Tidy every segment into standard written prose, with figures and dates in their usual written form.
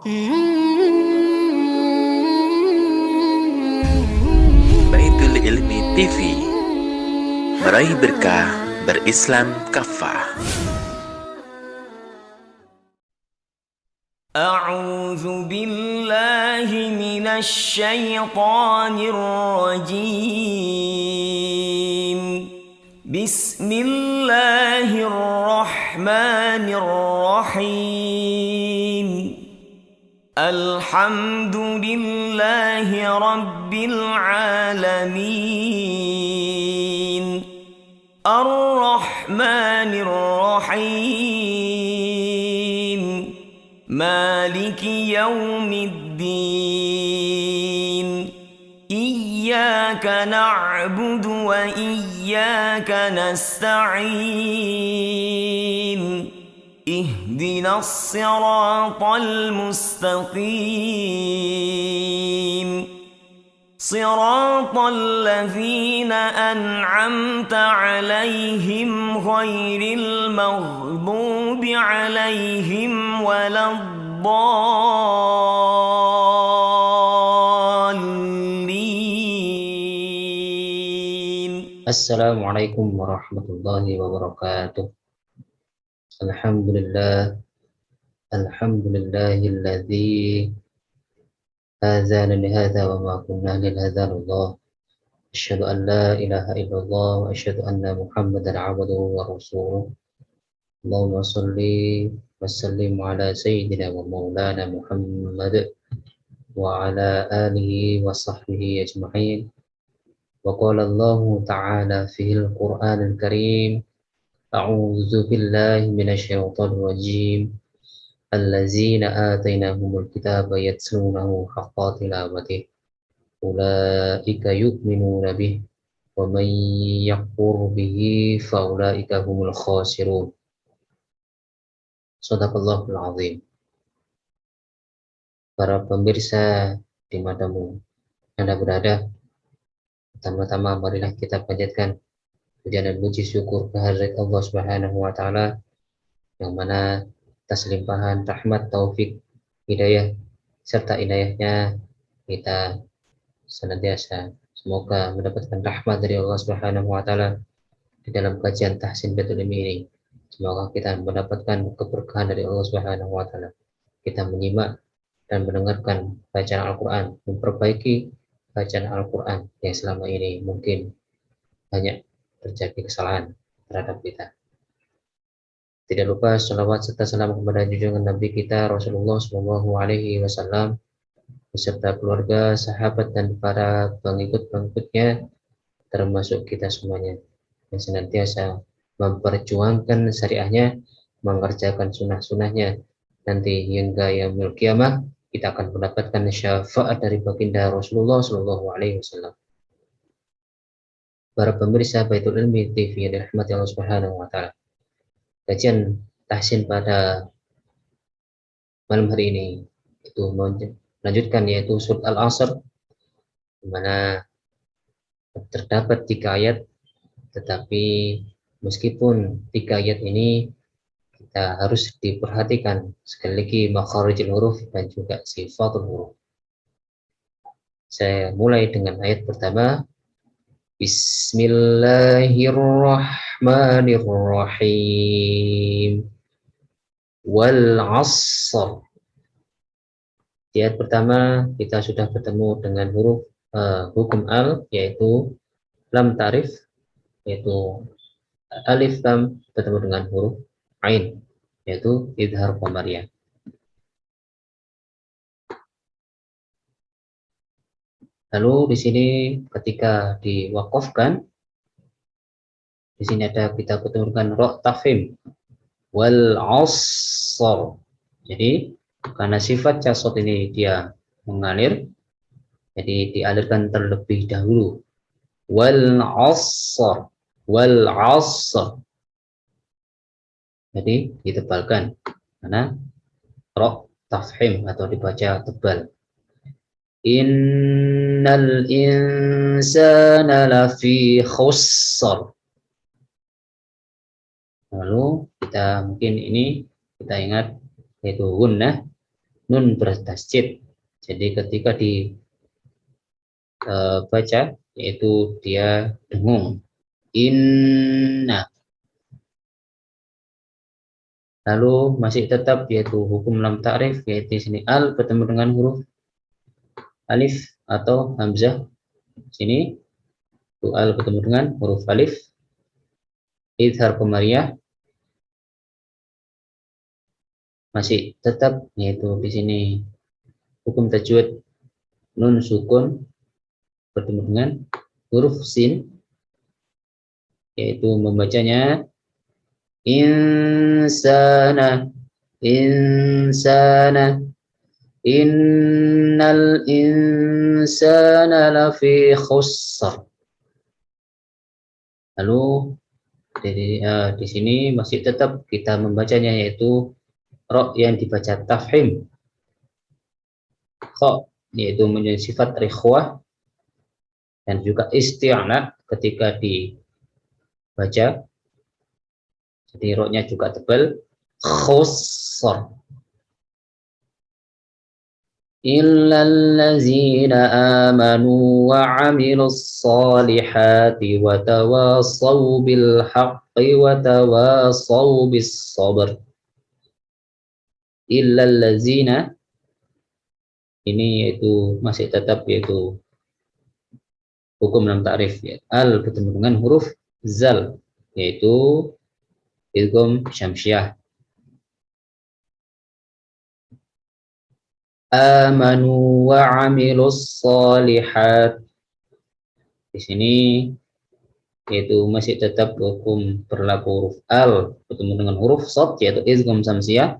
Baitul Ilmi TV, meraih berkah berislam kafah. A'udzu billahi minasy syaithanir rajim. Bismillahirrahmanirrahim. Alhamdulillahi rabbil alamin. Ar-Rahmanir Rahim. Maliki yaumiddin. Iyyaka na'budu wa iyyaka nasta'in. Ihdinas siratal mustaqim. Siratal ladzina an'amta 'alaihim ghairil maghdubi 'alaihim waladdallin. Assalamualaikum warahmatullahi wabarakatuh. Alhamdulillahilladzi hadzana lihadza wa ma kunna lihadzalillah. Asyhadu an la ilaha illallah wa asyhadu anna Muhammadan 'abduhu wa rasuluh. Allahumma shalli wa sallim ala sayyidina wa maulana Muhammad wa ala alihi wa sahbihi ajma'in. Wa qala Allah ta'ala fil Qur'anil Karim, a'udzu billahi minasy syaithanir rajim. Allazina atainahumul kitaba yatlunahu haqqa tilawatihi ulaika yu'minuna bihi wa man yakfur bihi fa ulaika humul khasirun. Shadaqallahul azim. Para pemirsa dimanapun Anda berada, pertama-tama marilah kita panjatkan pujian dan puji syukur kehadirat Allah Subhanahu wa taala yang mana atas limpahan rahmat, taufik, hidayah serta inayahnya kita senantiasa semoga mendapatkan rahmat dari Allah Subhanahu wa taala di dalam kajian tahsin Baitul Ilmi ini. Semoga kita mendapatkan keberkahan dari Allah Subhanahu wa taala. Kita menyimak dan mendengarkan bacaan Al-Qur'an, memperbaiki bacaan Al-Qur'an yang selama ini mungkin banyak terjadi kesalahan terhadap kita. Tidak lupa salawat serta salam kepada junjungan Nabi kita Rasulullah Shallallahu Alaihi Wasallam beserta keluarga, sahabat dan para pengikut-pengikutnya, termasuk kita semuanya yang senantiasa memperjuangkan syariahnya, mengerjakan sunnah-sunnahnya. Nanti hingga yaumil qiyamah kita akan mendapatkan syafaat dari baginda Rasulullah Shallallahu Alaihi Wasallam. Para pemirsa Baitul Ilmi TV yang dirahmati Allah Subhanahu wa taala. Kajian tahsin pada malam hari ini itu melanjutkan yaitu surat Al-Asr, di mana terdapat 3 ayat, tetapi meskipun 3 ayat ini kita harus diperhatikan sekali lagi makharijul huruf dan juga sifatul huruf. Saya mulai dengan ayat pertama. Bismillahirrahmanirrahim. Wal 'ashr. Di ayat pertama kita sudah bertemu dengan huruf hukum al, yaitu lam ta'rif, yaitu alif lam, bertemu dengan huruf ain, yaitu idhar qamariyah. Lalu di sini ketika diwakafkan, di sini ada kita ketemukan ra tafhim wal 'ashr. Jadi karena sifat jasad ini dia mengalir, jadi dialirkan terlebih dahulu. Wal 'ashr, wal 'ashr. Jadi ditebalkan karena ra tafhim atau dibaca tebal. Innal insana lafi khusr. Lalu kita mungkin ini kita ingat yaitu gunnah nun bertasjid. Jadi ketika dibaca yaitu dia dengung. Inna. Lalu masih tetap yaitu hukum lam ta'rif, yaitu di sini al bertemu dengan huruf alif atau hamzah. Sini itu al bertemu dengan huruf alif. Idhar qamariyah masih tetap yaitu di sini hukum tajwid nun sukun bertemu dengan huruf sin, yaitu membacanya insana, insana, innal insana lafi khusr. Lalu di sini masih tetap kita membacanya yaitu ro yang dibaca tafhim, kho yaitu menjadi sifat rikhwah, dan juga isti'na ketika dibaca. Jadi ro-nya juga tebal. Khusr. Illal ladzina amanu wa 'amilus solihati wa tawassaw bil haqqi wa tawassaw bis sabr. Illal ladzina ini yaitu masih tetap yaitu hukum lam ta'rif, ya. Al bertemu dengan huruf zal yaitu idgham syamsiah. Amanu wa 'amilus solihat. Di sini yaitu masih tetap hukum berlaku huruf al bertemu dengan huruf shad yaitu idgham syamsiah.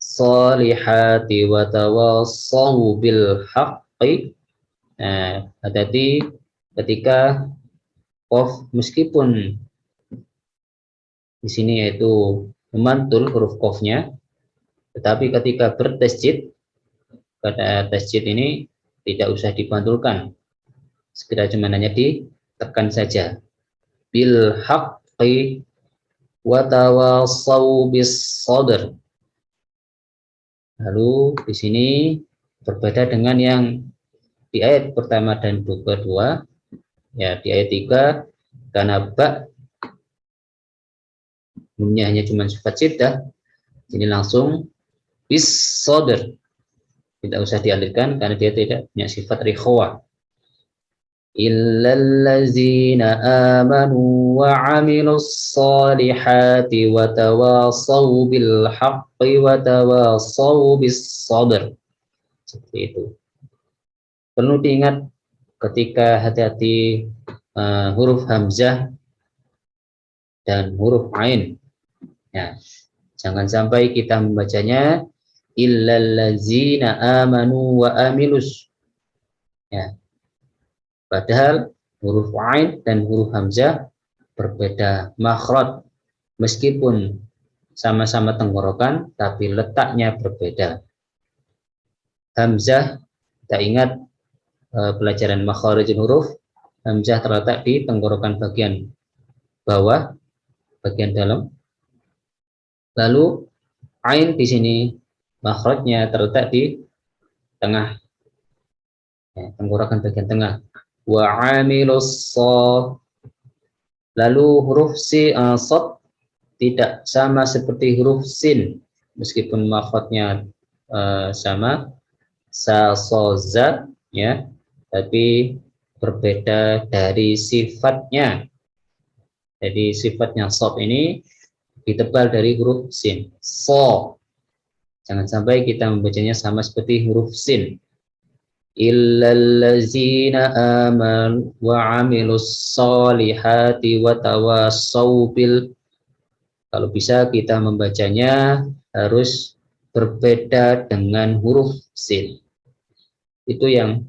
Solihati wa tawassaw bil haqqi. Nah, hati-hati ketika qaf meskipun di sini yaitu memantul huruf qafnya, tetapi ketika bertasjid, pada tasjid ini tidak usah dipantulkan, sekedar cuma hanya ditekan saja. Bil haqqi wa tawassaw bis sabr. Lalu di sini berbeda dengan yang di ayat pertama dan kedua, ya di ayat 3 karena ba numnya hanya cuma sifat syiddah, ini langsung bis sabr, tidak usah dialirkan karena dia tidak punya sifat rikhwah. Illal ladzina amanu wa 'amilus solihati wa tawassaw bil haqqi wa tawassaw bis sabr. Seperti itu. Perlu diingat ketika hati-hati huruf hamzah dan huruf ain. Ya, jangan sampai kita membacanya illal ladzina amanu wa amilus. Ya. Padahal huruf ain dan huruf hamzah berbeda makhraj, meskipun sama-sama tenggorokan tapi letaknya berbeda. Hamzah, kita ingat pelajaran makharijul huruf, hamzah terletak di tenggorokan bagian bawah, bagian dalam. Lalu ain di sini makhrajnya terletak di tengah, ya, tenggorokan bagian tengah. Wa 'amilus shad. Lalu huruf shad tidak sama seperti huruf sin, meskipun makhrajnya sama sa so za, ya, tapi berbeda dari sifatnya. Jadi sifatnya shad ini ditebal dari huruf sin. So, jangan sampai kita membacanya sama seperti huruf sin. Illal ladzina amanu wa 'amilus solihati wa tawassaw bil. Kalau bisa kita membacanya harus berbeda dengan huruf sin. Itu yang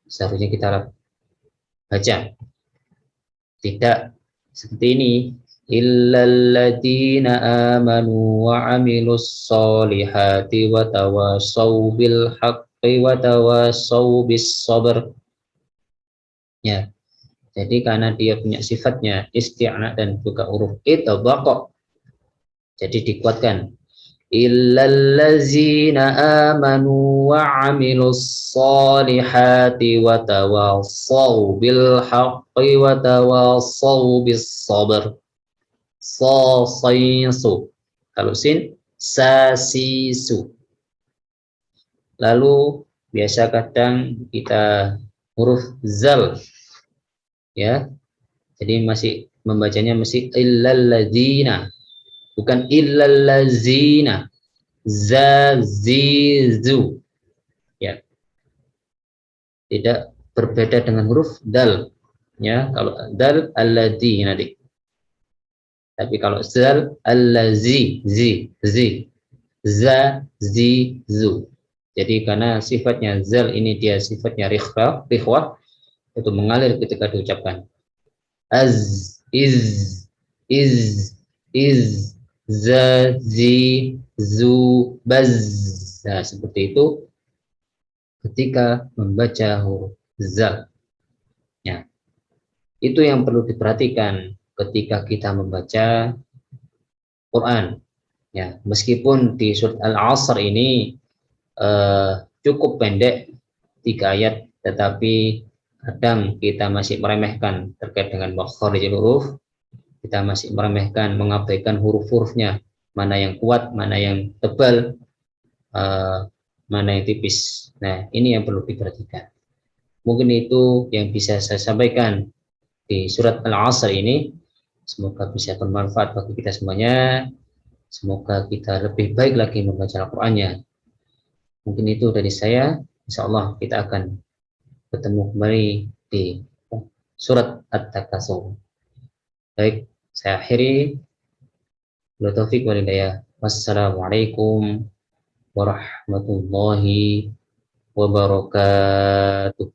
seharusnya kita baca. Tidak seperti ini. Illal ladzina amanu wa 'amilus solihati wa tawassaw bil haqqi wa tawassaw bis sabr. Ya. Jadi karena dia punya sifatnya isti'na dan juga huruf idgham, jadi dikuatkan. illallazina amanu wa 'amilus solihati wa tawassaw bil haqqi wa tawassaw bis sabr. Sasisu. Kalau sin sasisu. Lalu biasa kadang kita huruf zal, ya. Jadi masih membacanya masih illalladzina, bukan illallazina. Zazizu, ya. Tidak berbeda dengan huruf dal, ya. Kalau dal alladzi nanti. Tapi kalau zal allazi zi za zi zu. Jadi karena sifatnya zal ini dia sifatnya rikhwah, itu mengalir ketika diucapkan. Az iz za zi zu baz. Nah, seperti itu ketika membaca huruf zal. Ya. Itu yang perlu diperhatikan ketika kita membaca Quran. Ya, meskipun di surat Al-Asr ini cukup pendek 3 ayat, tetapi kadang kita masih meremehkan terkait dengan makharijul huruf. Kita masih meremehkan, mengabaikan huruf-hurufnya, mana yang kuat, mana yang tebal, mana yang tipis. Nah, ini yang perlu diperhatikan. Mungkin itu yang bisa saya sampaikan di surat Al-Asr ini. Semoga bisa bermanfaat bagi kita semuanya. Semoga kita lebih baik lagi membaca Al-Qur'annya. Mungkin itu dari saya. Insya Allah kita akan bertemu kembali di surat At-Takatsur. Baik, saya akhiri. Wabillahi taufiq wal hidayah. Wassalamualaikum warahmatullahi wabarakatuh.